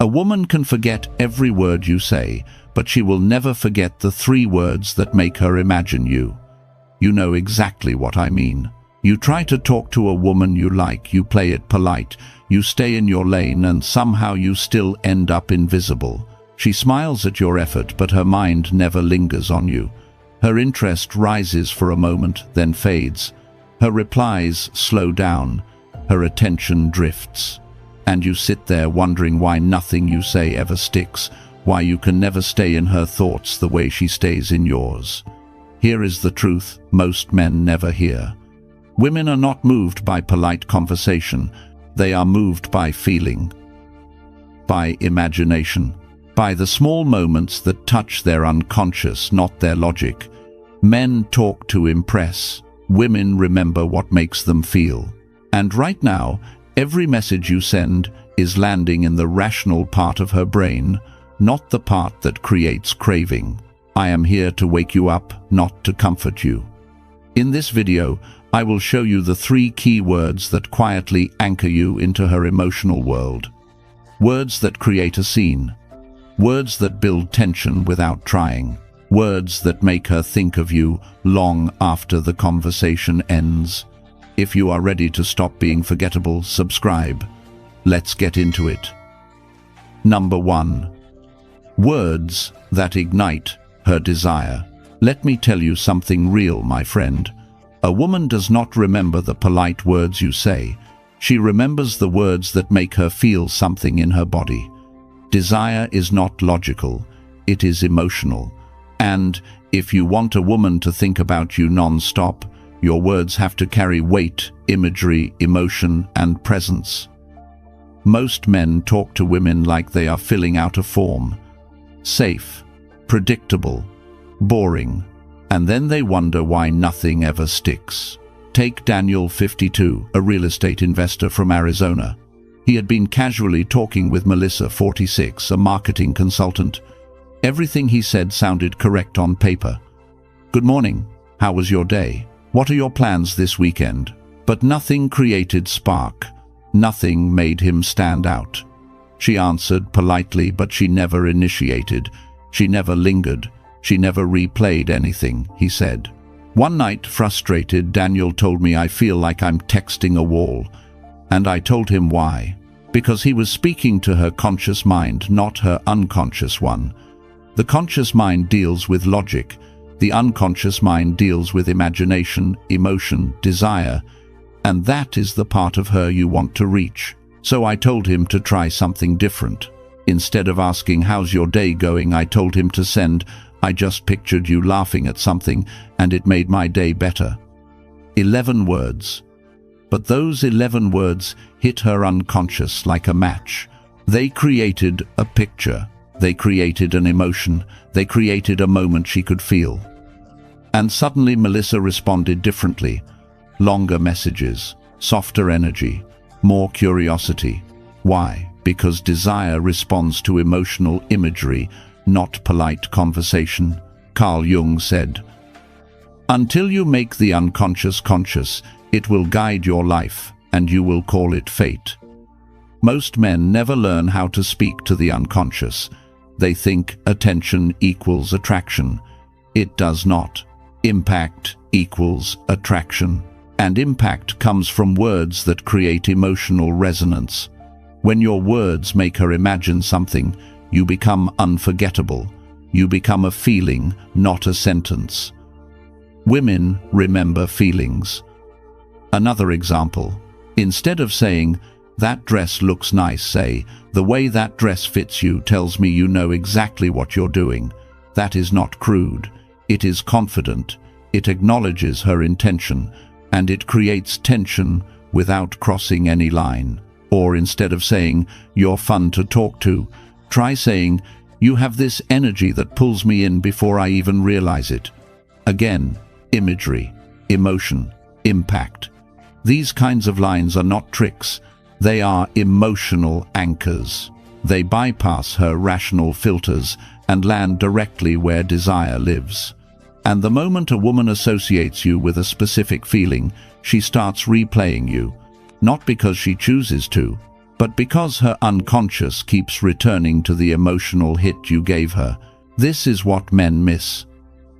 A woman can forget every word you say, but she will never forget the 3 words that make her imagine you. You know exactly what I mean. You try to talk to a woman you like, you play it polite, you stay in your lane, and somehow you still end up invisible. She smiles at your effort, but her mind never lingers on you. Her interest rises for a moment, then fades. Her replies slow down. Her attention drifts. And you sit there wondering why nothing you say ever sticks, why you can never stay in her thoughts the way she stays in yours. Here is the truth most men never hear. Women are not moved by polite conversation. They are moved by feeling, by imagination, by the small moments that touch their unconscious, not their logic. Men talk to impress. Women remember what makes them feel. And right now, every message you send is landing in the rational part of her brain, not the part that creates craving. I am here to wake you up, not to comfort you. In this video, I will show you the 3 key words that quietly anchor you into her emotional world. Words that create a scene. Words that build tension without trying. Words that make her think of you long after the conversation ends. If you are ready to stop being forgettable, subscribe. Let's get into it. Number 1. Words that ignite her desire. Let me tell you something real, my friend. A woman does not remember the polite words you say. She remembers the words that make her feel something in her body. Desire is not logical, it is emotional. And if you want a woman to think about you non-stop, your words have to carry weight, imagery, emotion, and presence. Most men talk to women like they are filling out a form. Safe, predictable, boring, and then they wonder why nothing ever sticks. Take Daniel, 52, a real estate investor from Arizona. He had been casually talking with Melissa, 46, a marketing consultant. Everything he said sounded correct on paper. Good morning. How was your day? What are your plans this weekend? But nothing created spark. Nothing made him stand out. She answered politely, but she never initiated. She never lingered. She never replayed anything he said. One night, frustrated, Daniel told me, I feel like I'm texting a wall. And I told him why. Because he was speaking to her conscious mind, not her unconscious one. The conscious mind deals with logic. The unconscious mind deals with imagination, emotion, desire. And that is the part of her you want to reach. So I told him to try something different. Instead of asking, how's your day going, I told him to send, I just pictured you laughing at something, and it made my day better. 11 words. But those 11 words hit her unconscious like a match. They created a picture. They created an emotion. They created a moment she could feel. And suddenly Melissa responded differently. Longer messages, softer energy, more curiosity. Why? Because desire responds to emotional imagery, not polite conversation. Carl Jung said, "Until you make the unconscious conscious, it will guide your life, and you will call it fate." Most men never learn how to speak to the unconscious. They think attention equals attraction. It does not. Impact equals attraction. And impact comes from words that create emotional resonance. When your words make her imagine something, you become unforgettable. You become a feeling, not a sentence. Women remember feelings. Another example. Instead of saying, that dress looks nice, say, the way that dress fits you tells me you know exactly what you're doing. That is not crude. It is confident. It acknowledges her intention, and it creates tension without crossing any line. Or instead of saying, you're fun to talk to, try saying, you have this energy that pulls me in before I even realize it. Again, imagery, emotion, impact. These kinds of lines are not tricks. They are emotional anchors. They bypass her rational filters and land directly where desire lives. And the moment a woman associates you with a specific feeling, she starts replaying you, not because she chooses to, but because her unconscious keeps returning to the emotional hit you gave her. This is what men miss.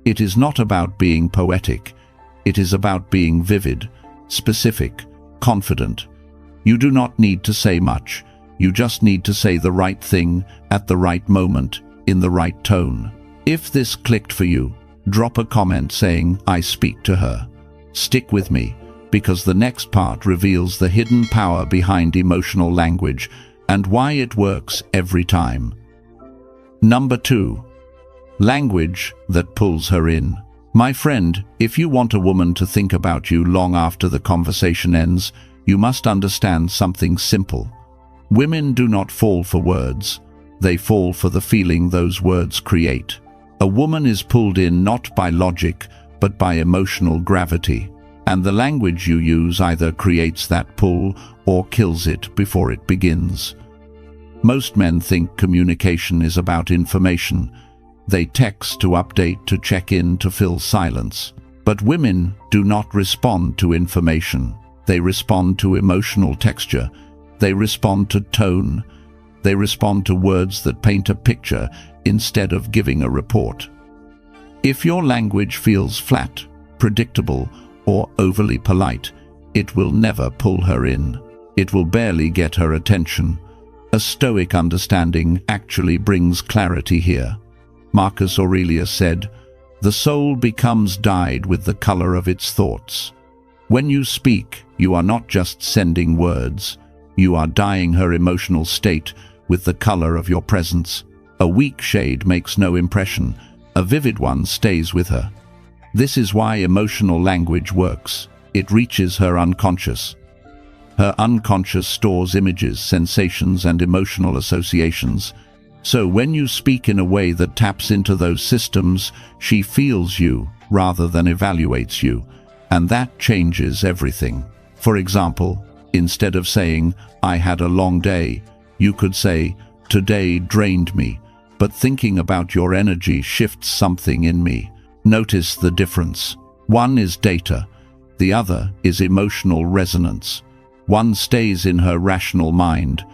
It is not about being poetic. It is about being vivid, specific, confident. You do not need to say much. You just need to say the right thing at the right moment, in the right tone. If this clicked for you, drop a comment saying, "I speak to her." Stick with me, because the next part reveals the hidden power behind emotional language and why it works every time. Number 2. Language that pulls her in. My friend, if you want a woman to think about you long after the conversation ends, you must understand something simple. Women do not fall for words. They fall for the feeling those words create. A woman is pulled in not by logic, but by emotional gravity. And the language you use either creates that pull or kills it before it begins. Most men think communication is about information. They text to update, to check in, to fill silence. But women do not respond to information. They respond to emotional texture. They respond to tone. They respond to words that paint a picture instead of giving a report. If your language feels flat, predictable, or overly polite, it will never pull her in. It will barely get her attention. A Stoic understanding actually brings clarity here. Marcus Aurelius said, "The soul becomes dyed with the color of its thoughts." When you speak, you are not just sending words. You are dyeing her emotional state with the color of your presence. A weak shade makes no impression. A vivid one stays with her. This is why emotional language works. It reaches her unconscious. Her unconscious stores images, sensations, and emotional associations. So when you speak in a way that taps into those systems, she feels you rather than evaluates you. And that changes everything. For example, instead of saying, "I had a long day," you could say, "Today drained me, but thinking about your energy shifts something in me." Notice the difference. One is data. The other is emotional resonance. One stays in her rational mind.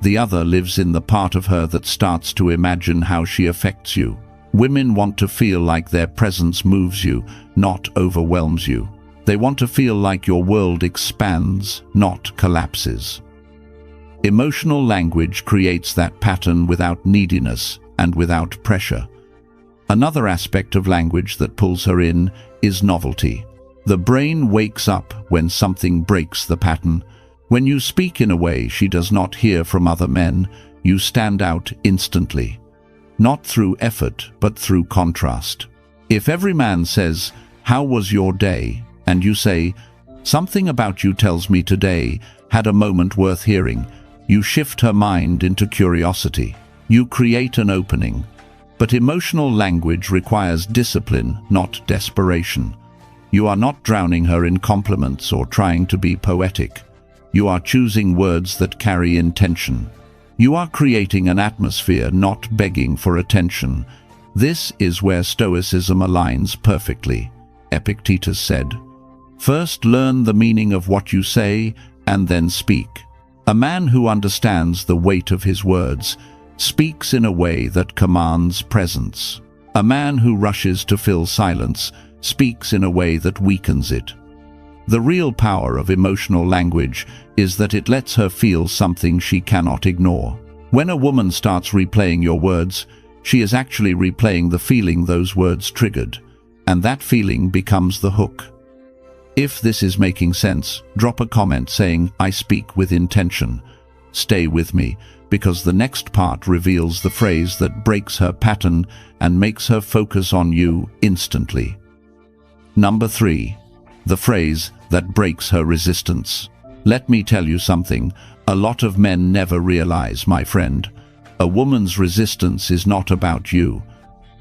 The other lives in the part of her that starts to imagine how she affects you. Women want to feel like their presence moves you, not overwhelms you. They want to feel like your world expands, not collapses. Emotional language creates that pattern without neediness and without pressure. Another aspect of language that pulls her in is novelty. The brain wakes up when something breaks the pattern. When you speak in a way she does not hear from other men, you stand out instantly. Not through effort, but through contrast. If every man says, "How was your day?" and you say, "Something about you tells me today had a moment worth hearing," you shift her mind into curiosity. You create an opening. But emotional language requires discipline, not desperation. You are not drowning her in compliments or trying to be poetic. You are choosing words that carry intention. You are creating an atmosphere, not begging for attention. This is where Stoicism aligns perfectly. Epictetus said, "First learn the meaning of what you say, and then speak." A man who understands the weight of his words speaks in a way that commands presence. A man who rushes to fill silence speaks in a way that weakens it. The real power of emotional language is that it lets her feel something she cannot ignore. When a woman starts replaying your words, she is actually replaying the feeling those words triggered, and that feeling becomes the hook. If this is making sense, drop a comment saying, "I speak with intention." Stay with me, because the next part reveals the phrase that breaks her pattern and makes her focus on you instantly. Number 3. The phrase that breaks her resistance. Let me tell you something a lot of men never realize, my friend. A woman's resistance is not about you.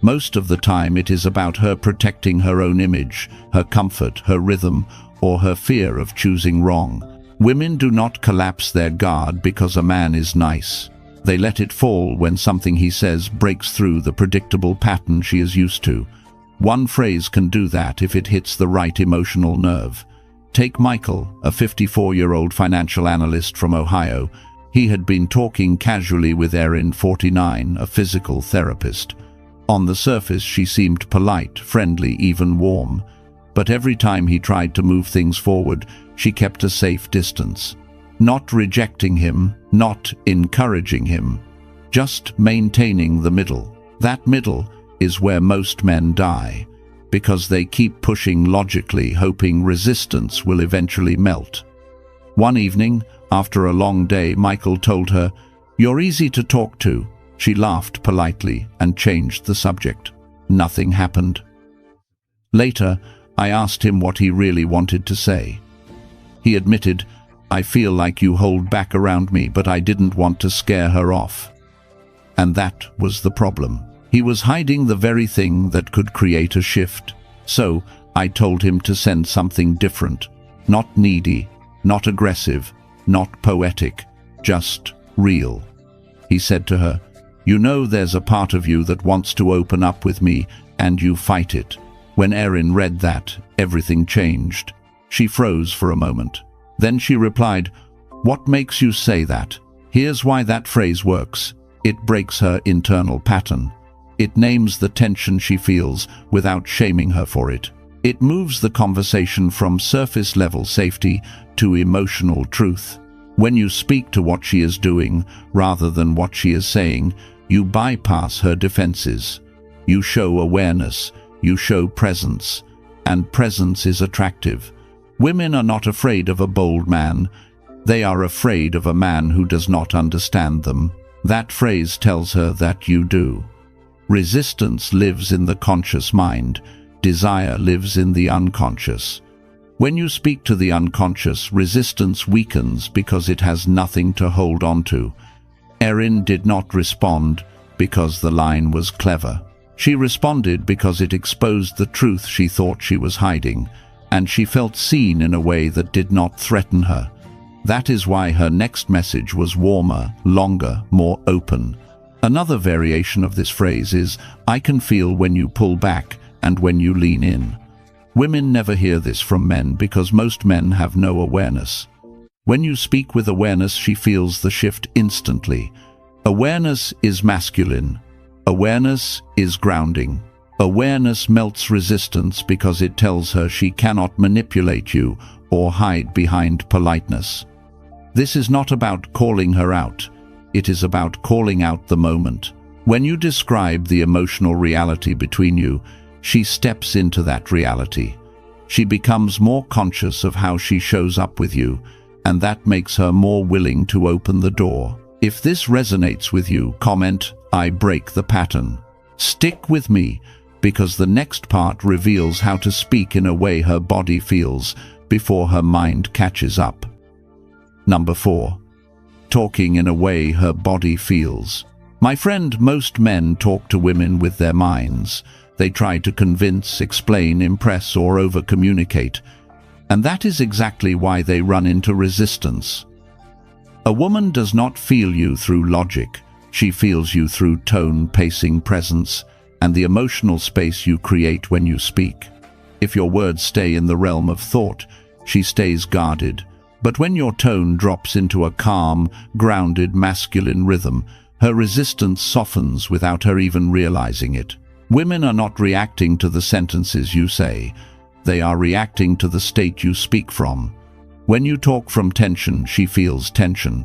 Most of the time it is about her protecting her own image, her comfort, her rhythm, or her fear of choosing wrong. Women do not collapse their guard because a man is nice. They let it fall when something he says breaks through the predictable pattern she is used to. One phrase can do that if it hits the right emotional nerve. Take Michael, a 54-year-old financial analyst from Ohio. He had been talking casually with Erin, 49, a physical therapist. On the surface, she seemed polite, friendly, even warm. But every time he tried to move things forward, she kept a safe distance. Not rejecting him, not encouraging him, just maintaining the middle. That middle is where most men die, because they keep pushing logically, hoping resistance will eventually melt. One evening, after a long day, Michael told her, "You're easy to talk to." She laughed politely and changed the subject. Nothing happened. Later, I asked him what he really wanted to say. He admitted, "I feel like you hold back around me, but I didn't want to scare her off." And that was the problem. He was hiding the very thing that could create a shift. So I told him to send something different. Not needy, not aggressive, not poetic, just real. He said to her, "You know there's a part of you that wants to open up with me, and you fight it." When Erin read that, everything changed. She froze for a moment. Then she replied, "What makes you say that?" Here's why that phrase works. It breaks her internal pattern. It names the tension she feels without shaming her for it. It moves the conversation from surface-level safety to emotional truth. When you speak to what she is doing rather than what she is saying, you bypass her defenses. You show awareness, you show presence, and presence is attractive. Women are not afraid of a bold man. They are afraid of a man who does not understand them. That phrase tells her that you do. Resistance lives in the conscious mind. Desire lives in the unconscious. When you speak to the unconscious, resistance weakens because it has nothing to hold on to. Erin did not respond because the line was clever. She responded because it exposed the truth she thought she was hiding, and she felt seen in a way that did not threaten her. That is why her next message was warmer, longer, more open. Another variation of this phrase is, "I can feel when you pull back and when you lean in." Women never hear this from men because most men have no awareness. When you speak with awareness, she feels the shift instantly. Awareness is masculine. Awareness is grounding. Awareness melts resistance because it tells her she cannot manipulate you or hide behind politeness. This is not about calling her out. It is about calling out the moment. When you describe the emotional reality between you, she steps into that reality. She becomes more conscious of how she shows up with you, and that makes her more willing to open the door. If this resonates with you, comment, "I break the pattern." Stick with me, because the next part reveals how to speak in a way her body feels before her mind catches up. Number 4. Talking in a way her body feels. My friend, most men talk to women with their minds. They try to convince, explain, impress, or over-communicate. And that is exactly why they run into resistance. A woman does not feel you through logic. She feels you through tone, pacing, presence, and the emotional space you create when you speak. If your words stay in the realm of thought, she stays guarded. But when your tone drops into a calm, grounded, masculine rhythm, her resistance softens without her even realizing it. Women are not reacting to the sentences you say. They are reacting to the state you speak from. When you talk from tension, she feels tension.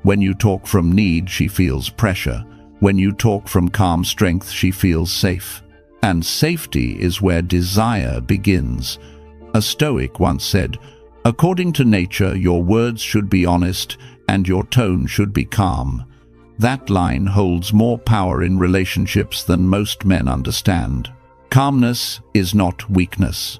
When you talk from need, she feels pressure. When you talk from calm strength, she feels safe. And safety is where desire begins. A Stoic once said, "According to nature, your words should be honest and your tone should be calm." That line holds more power in relationships than most men understand. Calmness is not weakness.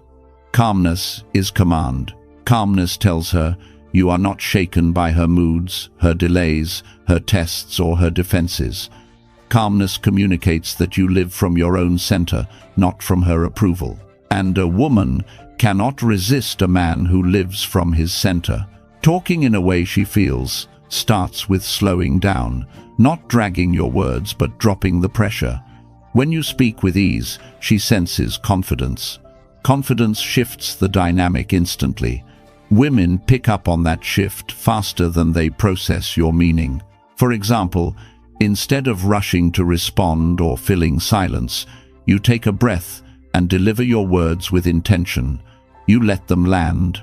Calmness is command. Calmness tells her you are not shaken by her moods, her delays, her tests, or her defenses. Calmness communicates that you live from your own center, not from her approval. And a woman cannot resist a man who lives from his center. Talking in a way she feels starts with slowing down, not dragging your words but dropping the pressure. When you speak with ease, she senses confidence. Confidence shifts the dynamic instantly. Women pick up on that shift faster than they process your meaning. For example, instead of rushing to respond or filling silence, you take a breath and deliver your words with intention. You let them land.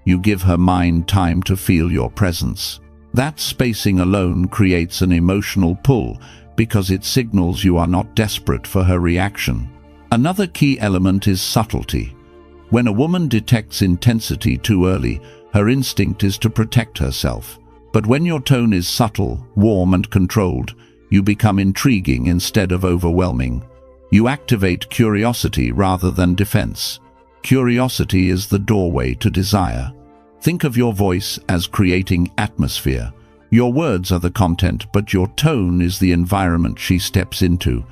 You give her mind time to feel your presence. That spacing alone creates an emotional pull because it signals you are not desperate for her reaction. Another key element is subtlety. When a woman detects intensity too early, her instinct is to protect herself. But when your tone is subtle, warm and controlled, you become intriguing instead of overwhelming. You activate curiosity rather than defense. Curiosity is the doorway to desire. Think of your voice as creating atmosphere. Your words are the content, but your tone is the environment she steps into.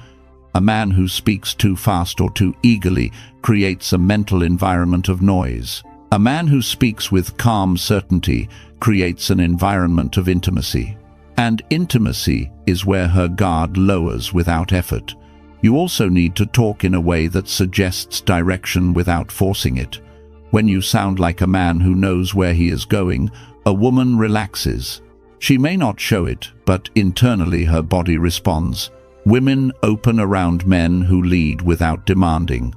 A man who speaks too fast or too eagerly creates a mental environment of noise. A man who speaks with calm certainty creates an environment of intimacy. And intimacy is where her guard lowers without effort. You also need to talk in a way that suggests direction without forcing it. When you sound like a man who knows where he is going, a woman relaxes. She may not show it, but internally her body responds. Women open around men who lead without demanding.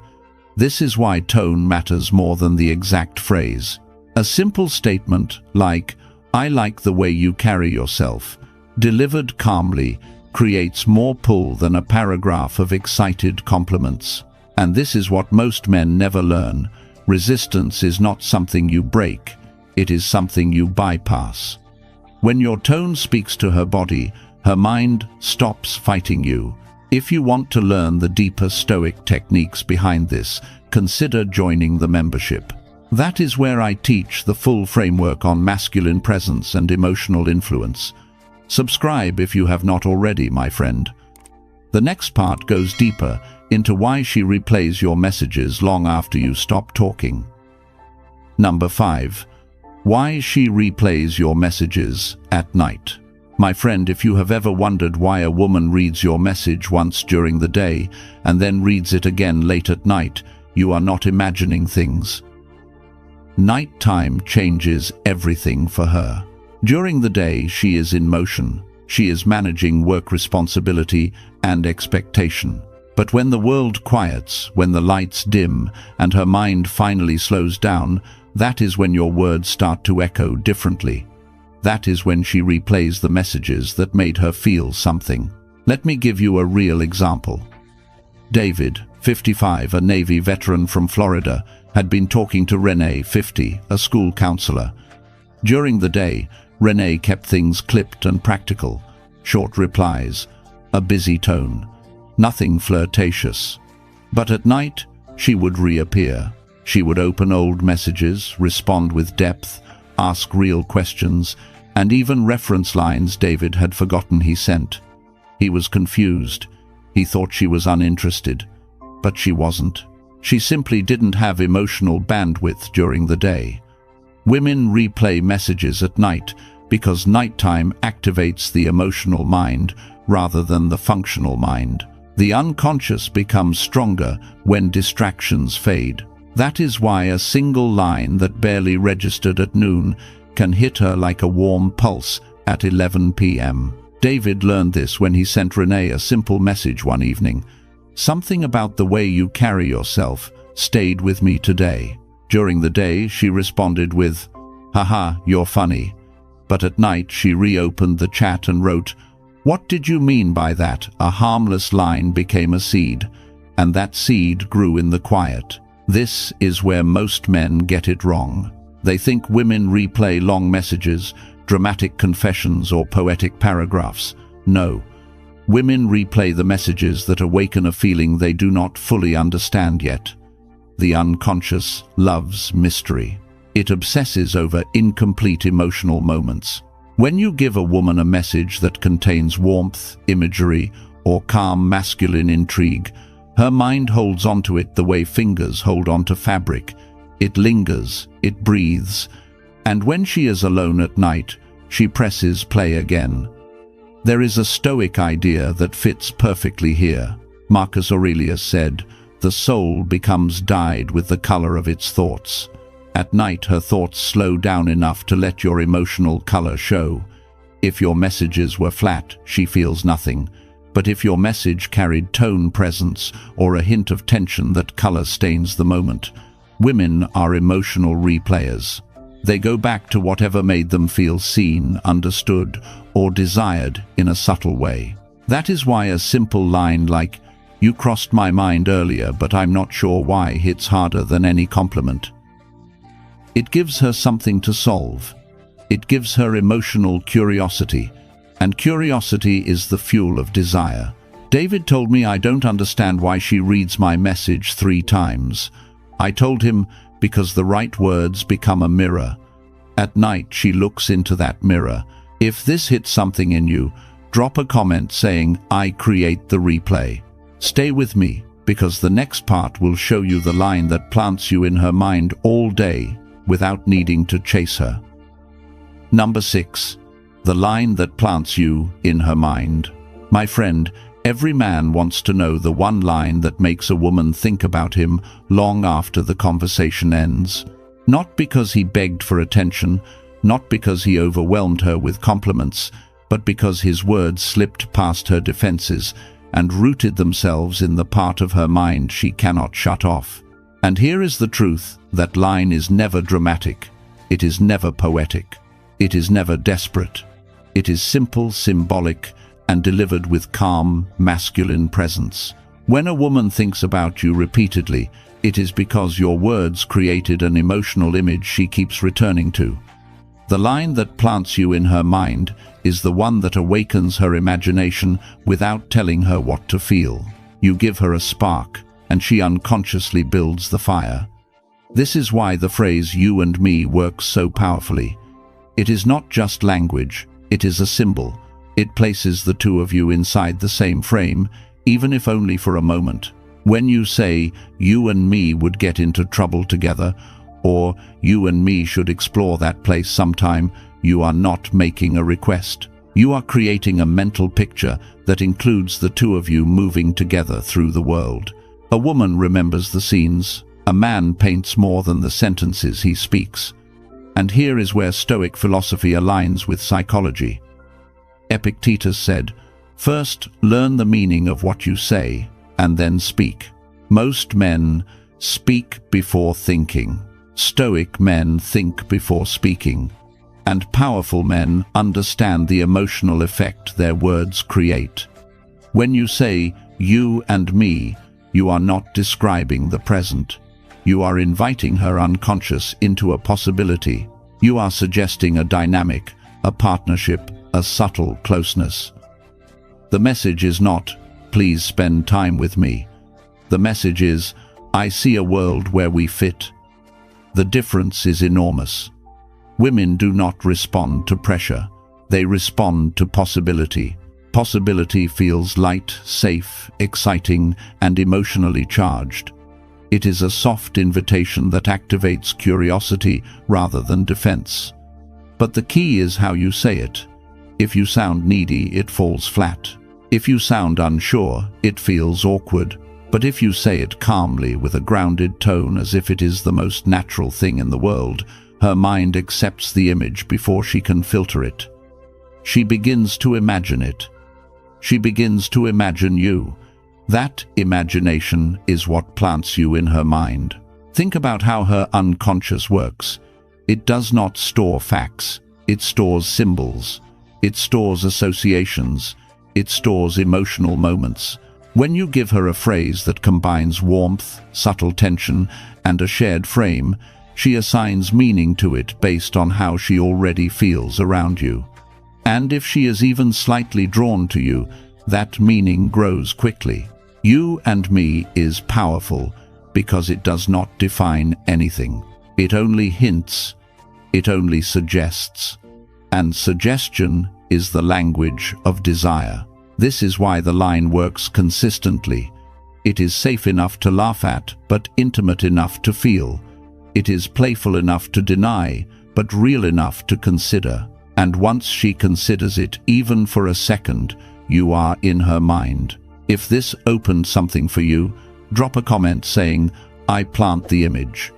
This is why tone matters more than the exact phrase. A simple statement like, "I like the way you carry yourself," delivered calmly, creates more pull than a paragraph of excited compliments. And this is what most men never learn. Resistance is not something you break, it is something you bypass. When your tone speaks to her body, her mind stops fighting you. If you want to learn the deeper Stoic techniques behind this, consider joining the membership. That is where I teach the full framework on masculine presence and emotional influence. Subscribe if you have not already, my friend. The next part goes deeper into why she replays your messages long after you stop talking. Number 5. Why she replays your messages at night. My friend, if you have ever wondered why a woman reads your message once during the day and then reads it again late at night, you are not imagining things. Nighttime changes everything for her. During the day, she is in motion. She is managing work responsibility and expectation. But when the world quiets, when the lights dim, and her mind finally slows down, that is when your words start to echo differently. That is when she replays the messages that made her feel something. Let me give you a real example. David, 55, a Navy veteran from Florida, had been talking to Renee, 50, a school counselor. During the day, Renee kept things clipped and practical. Short replies, a busy tone, nothing flirtatious. But at night, she would reappear. She would open old messages, respond with depth, ask real questions, and even reference lines David had forgotten he sent. He was confused. He thought she was uninterested, but she wasn't. She simply didn't have emotional bandwidth during the day. Women replay messages at night because nighttime activates the emotional mind rather than the functional mind. The unconscious becomes stronger when distractions fade. That is why a single line that barely registered at noon can hit her like a warm pulse at 11 p.m. David learned this when he sent Renee a simple message one evening. Something about the way you carry yourself stayed with me today. During the day, she responded with, "Haha, you're funny." But at night, she reopened the chat and wrote, "What did you mean by that?" A harmless line became a seed, and that seed grew in the quiet. This is where most men get it wrong. They think women replay long messages, dramatic confessions, or poetic paragraphs. No. Women replay the messages that awaken a feeling they do not fully understand yet. The unconscious loves mystery. It obsesses over incomplete emotional moments. When you give a woman a message that contains warmth, imagery, or calm masculine intrigue, her mind holds onto it the way fingers hold onto fabric. It lingers, it breathes, and when she is alone at night, she presses play again. There is a Stoic idea that fits perfectly here. Marcus Aurelius said, "The soul becomes dyed with the color of its thoughts." At night, her thoughts slow down enough to let your emotional color show. If your messages were flat, she feels nothing. But if your message carried tone, presence, or a hint of tension, that color stains the moment. Women are emotional replayers. They go back to whatever made them feel seen, understood, or desired in a subtle way. That is why a simple line like, "You crossed my mind earlier, but I'm not sure why," hits harder than any compliment. It gives her something to solve. It gives her emotional curiosity, and curiosity is the fuel of desire. David told me, "I don't understand why she reads my message 3 times. I told him, because the right words become a mirror. At night, she looks into that mirror. If this hits something in you, drop a comment saying, "I create the replay." Stay with me, because the next part will show you the line that plants you in her mind all day without needing to chase her. Number 6. The line that plants you in her mind. My friend, every man wants to know the one line that makes a woman think about him long after the conversation ends. Not because he begged for attention, not because he overwhelmed her with compliments, but because his words slipped past her defenses and rooted themselves in the part of her mind she cannot shut off. And here is the truth: that line is never dramatic. It is never poetic. It is never desperate. It is simple, symbolic, and delivered with calm, masculine presence. When a woman thinks about you repeatedly, it is because your words created an emotional image she keeps returning to. The line that plants you in her mind is the one that awakens her imagination without telling her what to feel. You give her a spark, and she unconsciously builds the fire. This is why the phrase "you and me" works so powerfully. It is not just language, it is a symbol. It places the two of you inside the same frame, even if only for a moment. When you say, "You and me would get into trouble together," or "You and me should explore that place sometime," you are not making a request. You are creating a mental picture that includes the two of you moving together through the world. A woman remembers the scenes. A man paints more than the sentences he speaks. And here is where Stoic philosophy aligns with psychology. Epictetus said, "First, learn the meaning of what you say, and then speak." Most men speak before thinking. Stoic men think before speaking. And powerful men understand the emotional effect their words create. When you say, "you and me," you are not describing the present. You are inviting her unconscious into a possibility. You are suggesting a dynamic, a partnership, a subtle closeness. The message is not, "Please spend time with me." The message is, "I see a world where we fit." The difference is enormous. Women do not respond to pressure. They respond to possibility. Possibility feels light, safe, exciting, and emotionally charged. It is a soft invitation that activates curiosity rather than defense. But the key is how you say it. If you sound needy, it falls flat. If you sound unsure, it feels awkward. But if you say it calmly, with a grounded tone, as if it is the most natural thing in the world, her mind accepts the image before she can filter it. She begins to imagine it. She begins to imagine you. That imagination is what plants you in her mind. Think about how her unconscious works. It does not store facts. It stores symbols. It stores associations. It stores emotional moments. When you give her a phrase that combines warmth, subtle tension, and a shared frame, she assigns meaning to it based on how she already feels around you. And if she is even slightly drawn to you, that meaning grows quickly. "You and me" is powerful because it does not define anything. It only hints. It only suggests. And suggestion is the language of desire. This is why the line works consistently. It is safe enough to laugh at, but intimate enough to feel. It is playful enough to deny, but real enough to consider. And once she considers it, even for a second, you are in her mind. If this opened something for you, drop a comment saying, "I plant the image."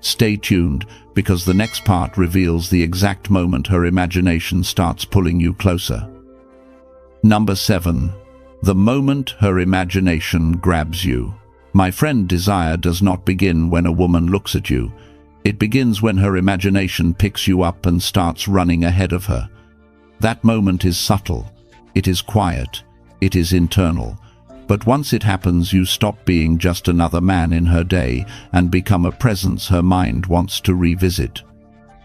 Stay tuned, because the next part reveals the exact moment her imagination starts pulling you closer. Number 7. The moment her imagination grabs you. My friend, desire does not begin when a woman looks at you. It begins when her imagination picks you up and starts running ahead of her. That moment is subtle. It is quiet. It is internal. But once it happens, you stop being just another man in her day and become a presence her mind wants to revisit.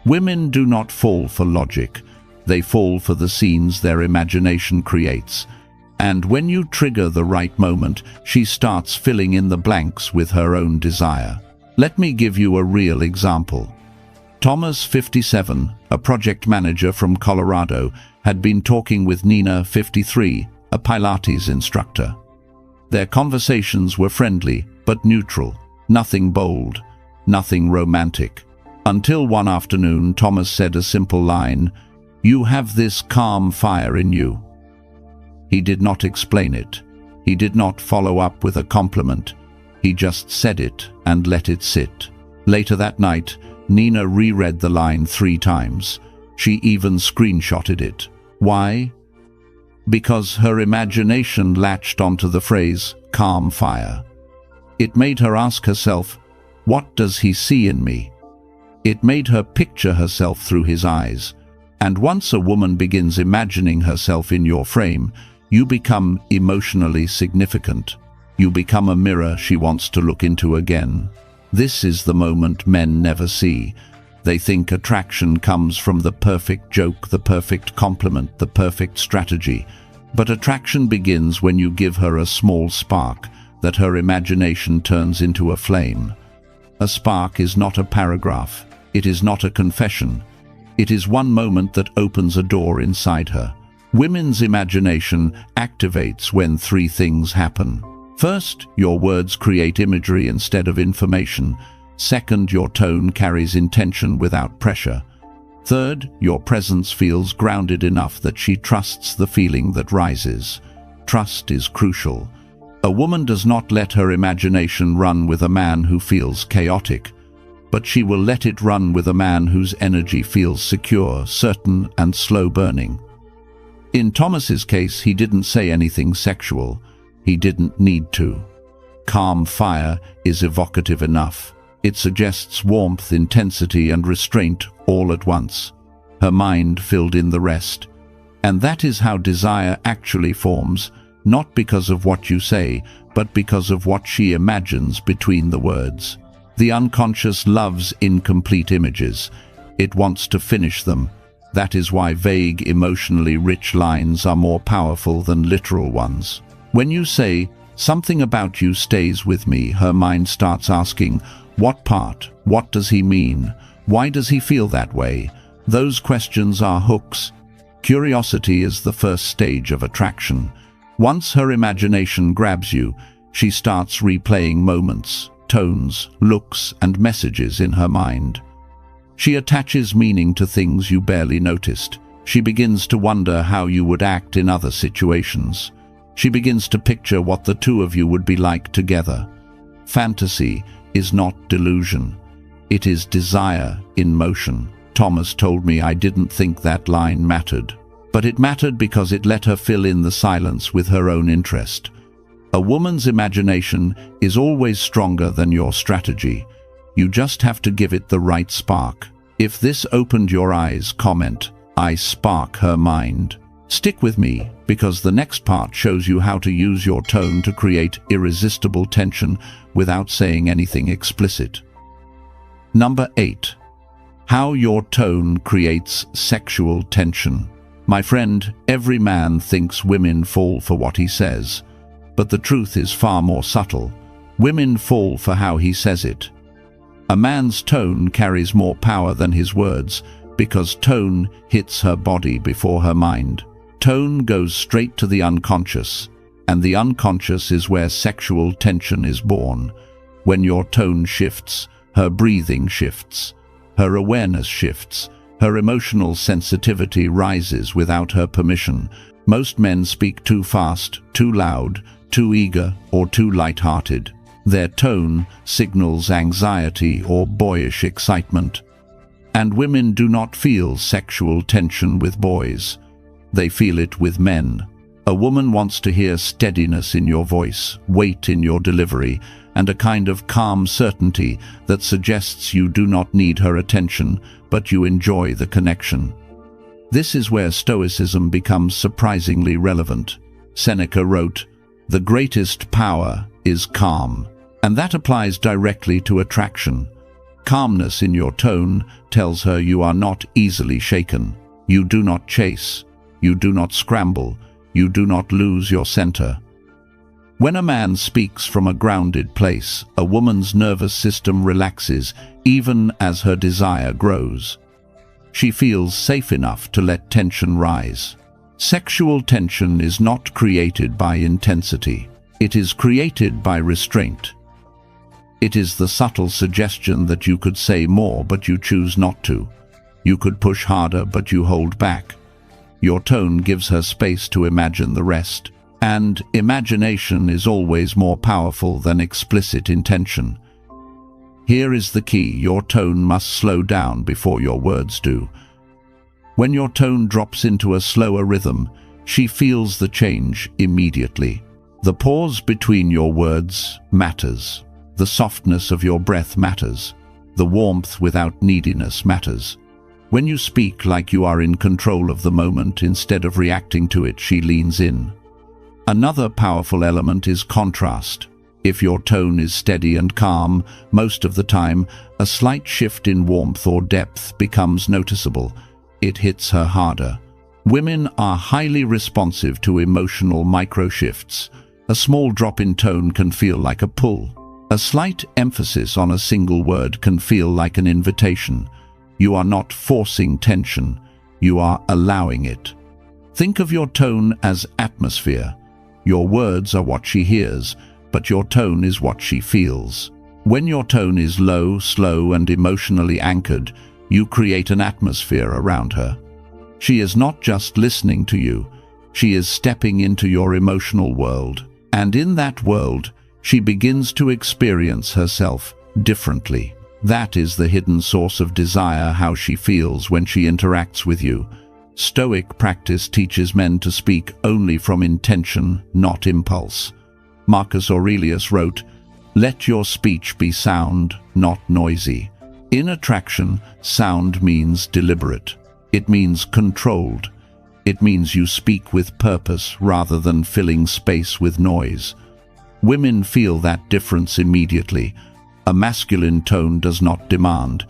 Women do not fall for logic. They fall for the scenes their imagination creates. And when you trigger the right moment, she starts filling in the blanks with her own desire. Let me give you a real example. Thomas, 57, a project manager from Colorado, had been talking with Nina, 53, a Pilates instructor. Their conversations were friendly but neutral, nothing bold, nothing romantic. Until one afternoon, Thomas said a simple line, "You have this calm fire in you." He did not explain it. He did not follow up with a compliment. He just said it and let it sit. Later that night, Nina reread the line 3 times. She even screenshotted it. Why? Because her imagination latched onto the phrase, calm fire. It made her ask herself, what does he see in me? It made her picture herself through his eyes. And once a woman begins imagining herself in your frame, you become emotionally significant. You become a mirror she wants to look into again. This is the moment men never see. They think attraction comes from the perfect joke, the perfect compliment, the perfect strategy. But attraction begins when you give her a small spark that her imagination turns into a flame. A spark is not a paragraph. It is not a confession. It is one moment that opens a door inside her. Women's imagination activates when 3 things happen. First, your words create imagery instead of information. Second, your tone carries intention without pressure. Third, your presence feels grounded enough that she trusts the feeling that rises. Trust is crucial. A woman does not let her imagination run with a man who feels chaotic, but she will let it run with a man whose energy feels secure, certain, and slow-burning. In Thomas's case, he didn't say anything sexual. He didn't need to. Calm fire is evocative enough. It suggests warmth, intensity, and restraint all at once. Her mind filled in the rest. And that is how desire actually forms, not because of what you say, but because of what she imagines between the words. The unconscious loves incomplete images. It wants to finish them. That is why vague, emotionally rich lines are more powerful than literal ones. When you say, "Something about you stays with me," her mind starts asking, what part? What does he mean? Why does he feel that way? Those questions are hooks. Curiosity is the first stage of attraction. Once her imagination grabs you, she starts replaying moments, tones, looks, and messages in her mind. She attaches meaning to things you barely noticed. She begins to wonder how you would act in other situations. She begins to picture what the 2 of you would be like together. Fantasy is not delusion. It is desire in motion. Thomas told me I didn't think that line mattered. But it mattered because it let her fill in the silence with her own interest. A woman's imagination is always stronger than your strategy. You just have to give it the right spark. If this opened your eyes, comment, "I spark her mind." Stick with me, because the next part shows you how to use your tone to create irresistible tension without saying anything explicit. Number 8. How your tone creates sexual tension. My friend, every man thinks women fall for what he says, but the truth is far more subtle. Women fall for how he says it. A man's tone carries more power than his words, because tone hits her body before her mind. Tone goes straight to the unconscious, and the unconscious is where sexual tension is born. When your tone shifts, her breathing shifts, her awareness shifts, her emotional sensitivity rises without her permission. Most men speak too fast, too loud, too eager, or too light-hearted. Their tone signals anxiety or boyish excitement. And women do not feel sexual tension with boys. They feel it with men. A woman wants to hear steadiness in your voice, weight in your delivery, and a kind of calm certainty that suggests you do not need her attention, but you enjoy the connection. This is where Stoicism becomes surprisingly relevant. Seneca wrote, "The greatest power is calm," and that applies directly to attraction. Calmness in your tone tells her you are not easily shaken. You do not chase. You do not scramble. You do not lose your center. When a man speaks from a grounded place, a woman's nervous system relaxes even as her desire grows. She feels safe enough to let tension rise. Sexual tension is not created by intensity. It is created by restraint. It is the subtle suggestion that you could say more but you choose not to. You could push harder but you hold back. Your tone gives her space to imagine the rest. And imagination is always more powerful than explicit intention. Here is the key: your tone must slow down before your words do. When your tone drops into a slower rhythm, she feels the change immediately. The pause between your words matters. The softness of your breath matters. The warmth without neediness matters. When you speak like you are in control of the moment instead of reacting to it, she leans in. Another powerful element is contrast. If your tone is steady and calm, most of the time, a slight shift in warmth or depth becomes noticeable. It hits her harder. Women are highly responsive to emotional micro-shifts. A small drop in tone can feel like a pull. A slight emphasis on a single word can feel like an invitation. You are not forcing tension. You are allowing it. Think of your tone as atmosphere. Your words are what she hears, but your tone is what she feels. When your tone is low, slow, and emotionally anchored, you create an atmosphere around her. She is not just listening to you. She is stepping into your emotional world. And in that world, she begins to experience herself differently. That is the hidden source of desire, how she feels when she interacts with you. Stoic practice teaches men to speak only from intention, not impulse. Marcus Aurelius wrote, "Let your speech be sound, not noisy." In attraction, sound means deliberate. It means controlled. It means you speak with purpose rather than filling space with noise. Women feel that difference immediately. A masculine tone does not demand.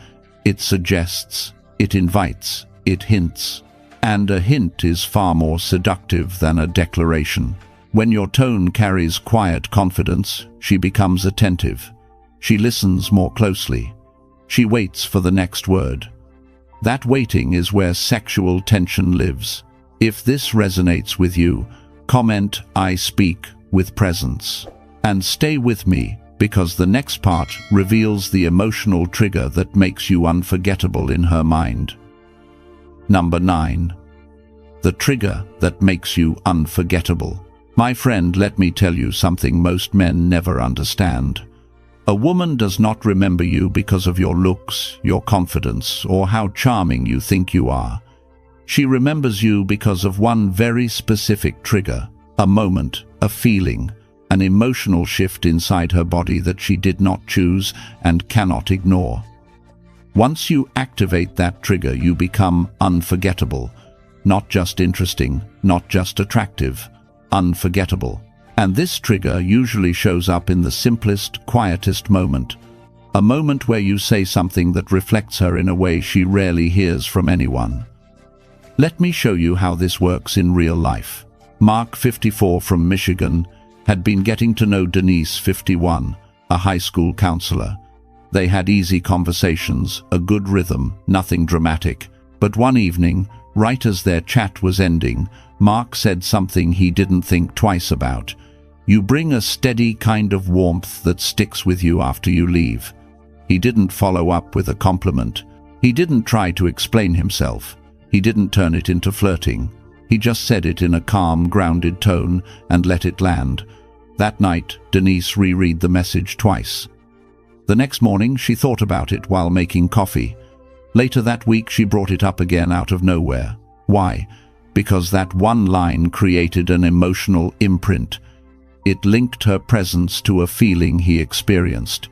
It suggests, it invites, it hints. And a hint is far more seductive than a declaration. When your tone carries quiet confidence, she becomes attentive. She listens more closely. She waits for the next word. That waiting is where sexual tension lives. If this resonates with you, comment "I speak" with presence. And stay with me, because the next part reveals the emotional trigger that makes you unforgettable in her mind. Number 9. The trigger that makes you unforgettable. My friend, let me tell you something most men never understand. A woman does not remember you because of your looks, your confidence, or how charming you think you are. She remembers you because of one very specific trigger, a moment, a feeling, an emotional shift inside her body that she did not choose and cannot ignore. Once you activate that trigger, you become unforgettable. Not just interesting, not just attractive, unforgettable. And this trigger usually shows up in the simplest, quietest moment. A moment where you say something that reflects her in a way she rarely hears from anyone. Let me show you how this works in real life. Mark, 54, from Michigan, had been getting to know Denise, 51, a high school counselor. They had easy conversations, a good rhythm, nothing dramatic. But one evening, right as their chat was ending, Mark said something he didn't think twice about. "You bring a steady kind of warmth that sticks with you after you leave." He didn't follow up with a compliment. He didn't try to explain himself. He didn't turn it into flirting. He just said it in a calm, grounded tone and let it land. That night, Denise reread the message twice. The next morning, she thought about it while making coffee. Later that week, she brought it up again out of nowhere. Why? Because that one line created an emotional imprint. It linked her presence to a feeling he experienced.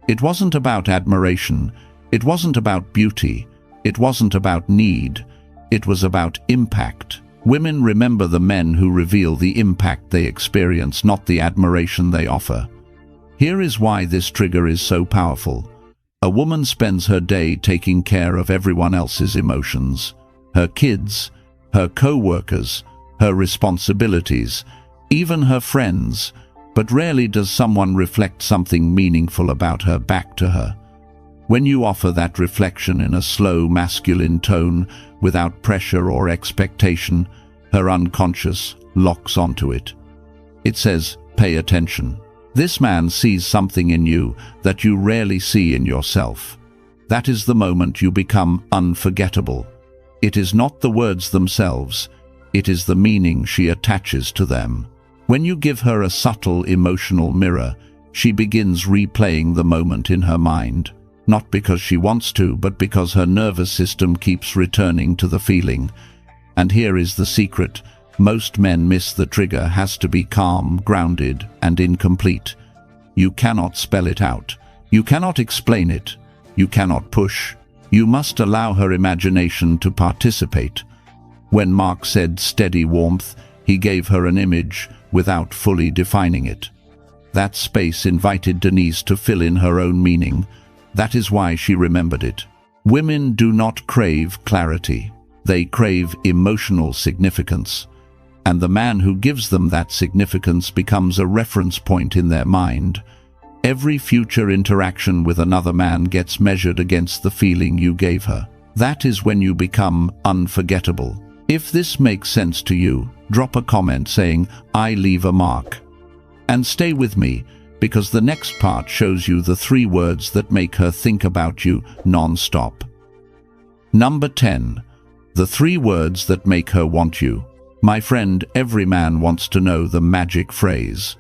It wasn't about admiration. It wasn't about beauty. It wasn't about need. It was about impact. Women remember the men who reveal the impact they experience, not the admiration they offer. Here is why this trigger is so powerful. A woman spends her day taking care of everyone else's emotions. Her kids, her co-workers, her responsibilities, even her friends, but rarely does someone reflect something meaningful about her back to her. When you offer that reflection in a slow, masculine tone, without pressure or expectation, her unconscious locks onto it. It says, "Pay attention. This man sees something in you that you rarely see in yourself." That is the moment you become unforgettable. It is not the words themselves, it is the meaning she attaches to them. When you give her a subtle emotional mirror, she begins replaying the moment in her mind. Not because she wants to, but because her nervous system keeps returning to the feeling. And here is the secret. Most men miss the trigger. Has to be calm, grounded, and incomplete. You cannot spell it out. You cannot explain it. You cannot push. You must allow her imagination to participate. When Mark said steady warmth, he gave her an image without fully defining it. That space invited Denise to fill in her own meaning. That is why she remembered it. Women do not crave clarity. They crave emotional significance. And the man who gives them that significance becomes a reference point in their mind. Every future interaction with another man gets measured against the feeling you gave her. That is when you become unforgettable. If this makes sense to you, drop a comment saying, "I leave a mark." And stay with me, because the next part shows you the 3 words that make her think about you non-stop. Number 10. The 3 words that make her want you. My friend, every man wants to know the magic phrase.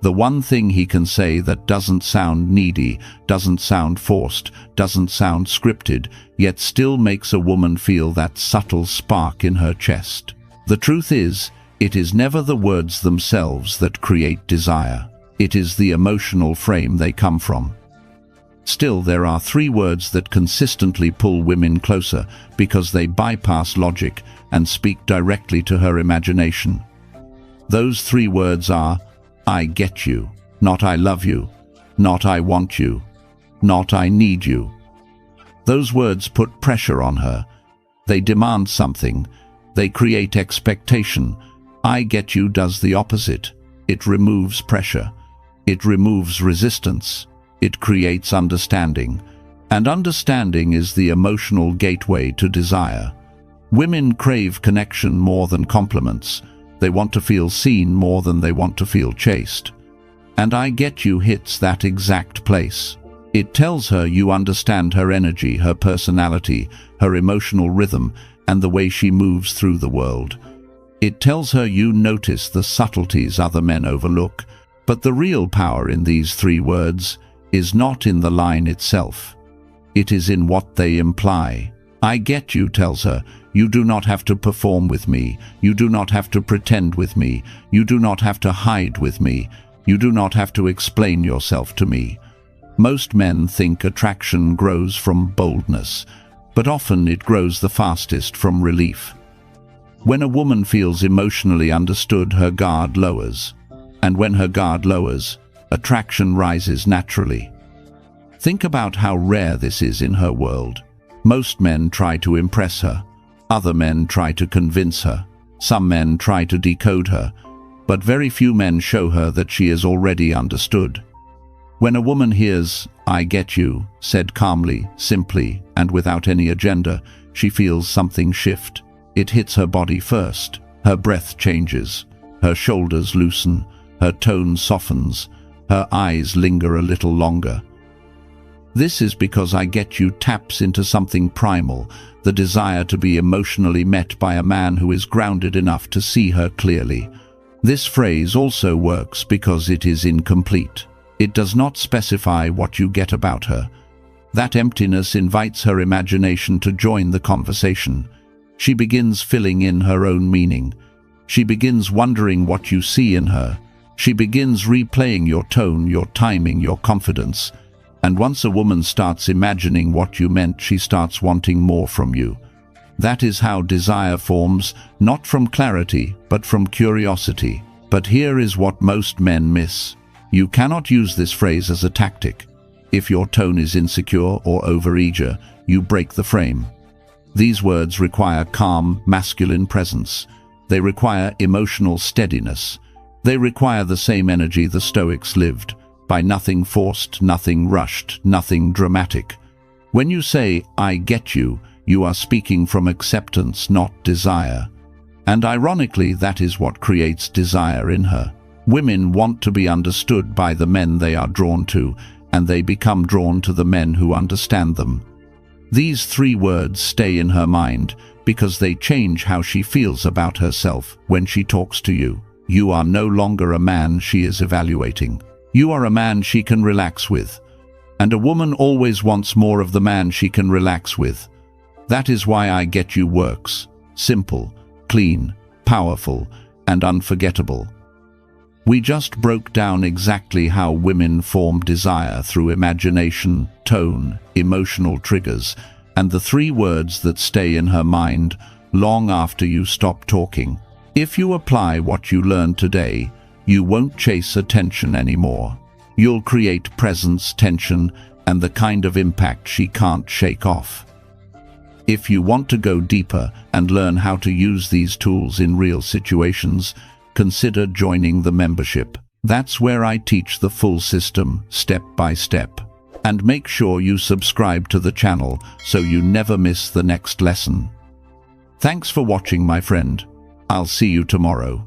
The one thing he can say that doesn't sound needy, doesn't sound forced, doesn't sound scripted, yet still makes a woman feel that subtle spark in her chest. The truth is, it is never the words themselves that create desire. It is the emotional frame they come from. Still, there are 3 words that consistently pull women closer because they bypass logic and speak directly to her imagination. Those 3 words are, "I get you," not "I love you," not "I want you," not "I need you." Those words put pressure on her. They demand something. They create expectation. "I get you" does the opposite. It removes pressure. It removes resistance. It creates understanding. And understanding is the emotional gateway to desire. Women crave connection more than compliments. They want to feel seen more than they want to feel chased. And "I get you" hits that exact place. It tells her you understand her energy, her personality, her emotional rhythm, and the way she moves through the world. It tells her you notice the subtleties other men overlook. But the real power in these 3 words is not in the line itself. It is in what they imply. "I get you" tells her, you do not have to perform with me. You do not have to pretend with me. You do not have to hide with me. You do not have to explain yourself to me. Most men think attraction grows from boldness, but often it grows the fastest from relief. When a woman feels emotionally understood, her guard lowers. And when her guard lowers, attraction rises naturally. Think about how rare this is in her world. Most men try to impress her. Other men try to convince her. Some men try to decode her. But very few men show her that she is already understood. When a woman hears, "I get you," said calmly, simply, and without any agenda, she feels something shift. It hits her body first. Her breath changes. Her shoulders loosen. Her tone softens. Her eyes linger a little longer. This is because "I get you" taps into something primal, the desire to be emotionally met by a man who is grounded enough to see her clearly. This phrase also works because it is incomplete. It does not specify what you get about her. That emptiness invites her imagination to join the conversation. She begins filling in her own meaning. She begins wondering what you see in her. She begins replaying your tone, your timing, your confidence. And once a woman starts imagining what you meant, she starts wanting more from you. That is how desire forms, not from clarity, but from curiosity. But here is what most men miss. You cannot use this phrase as a tactic. If your tone is insecure or overeager, you break the frame. These words require calm, masculine presence. They require emotional steadiness. They require the same energy the Stoics lived, by nothing forced, nothing rushed, nothing dramatic. When you say, "I get you," you are speaking from acceptance, not desire. And ironically, that is what creates desire in her. Women want to be understood by the men they are drawn to, and they become drawn to the men who understand them. These 3 words stay in her mind because they change how she feels about herself when she talks to you. You are no longer a man she is evaluating. You are a man she can relax with. And a woman always wants more of the man she can relax with. That is why I Get You works. Simple, clean, powerful, and unforgettable. We just broke down exactly how women form desire through imagination, tone, emotional triggers, and the 3 words that stay in her mind long after you stop talking. If you apply what you learned today, you won't chase attention anymore. You'll create presence, tension, and the kind of impact she can't shake off. If you want to go deeper and learn how to use these tools in real situations, consider joining the membership. That's where I teach the full system, step by step. And make sure you subscribe to the channel so you never miss the next lesson. Thanks for watching, my friend. I'll see you tomorrow.